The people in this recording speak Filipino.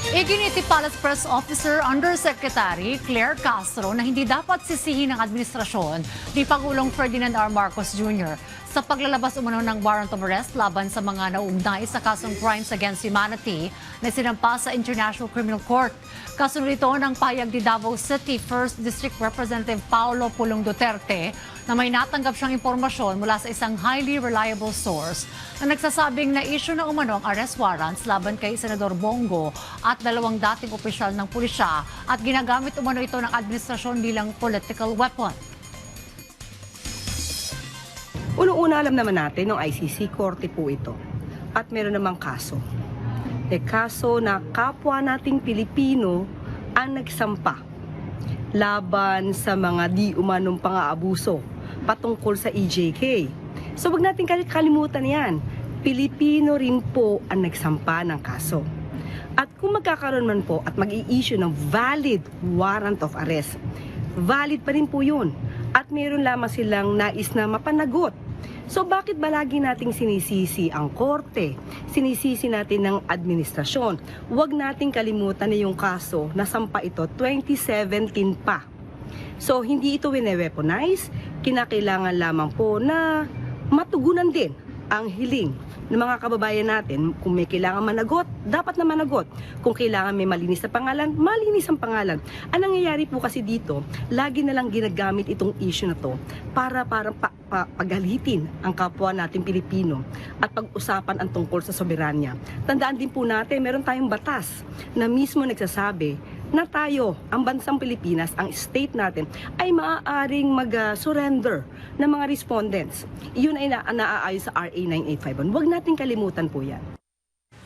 Iginiti Palace Press Officer Undersecretary Claire Castro na hindi dapat sisihin ng administrasyon ni Pangulong Ferdinand R. Marcos Jr. sa paglalabas umano ng warrant of arrest laban sa mga nauugnay sa kasong crimes against humanity na sinampa sa International Criminal Court. Kasunod ito ng payag ni Davao City 1st District Representative Paolo Pulong Duterte na may natanggap siyang impormasyon mula sa isang highly reliable source na nagsasabing na issue na umano ang arrest warrants laban kay Senador Bongo at dalawang dating opisyal ng pulisya at ginagamit umano ito ng administrasyon bilang political weapon. Unang-una alam naman natin ng ICC, korte po ito. At meron namang kaso. Kaso na kapwa nating Pilipino ang nagsampa laban sa mga di umanong pang-aabuso patungkol sa EJK. So wag natin kalimutan yan. Pilipino rin po ang nagsampa ng kaso. At kung magkakaroon man po at mag-i-issue ng valid warrant of arrest, valid pa rin po yun. At meron lamang silang nais na mapanagot. So bakit ba lagi nating sinisisi ang korte? Sinisisi natin ng administrasyon. Huwag nating kalimutan na yung kaso na sampa ito 2017 pa. So hindi ito wine-weaponize, kinakailangan lamang po na matugunan din ang hiling ng mga kababayan natin. Kung may kailangan managot, dapat na managot. Kung kailangan may malinis na pangalan, malinis ang pangalan. Ang nangyayari po kasi dito, lagi na lang ginagamit itong issue na to para pagalitin ang kapwa natin Pilipino at pag-usapan ang tungkol sa soberanya. Tandaan din po natin, meron tayong batas na mismo nagsasabi na tayo, ang bansang Pilipinas, ang state natin, ay maaaring mag-surrender ng mga respondents. Iyon ay naaayon sa RA 9851. Huwag natin kalimutan po yan.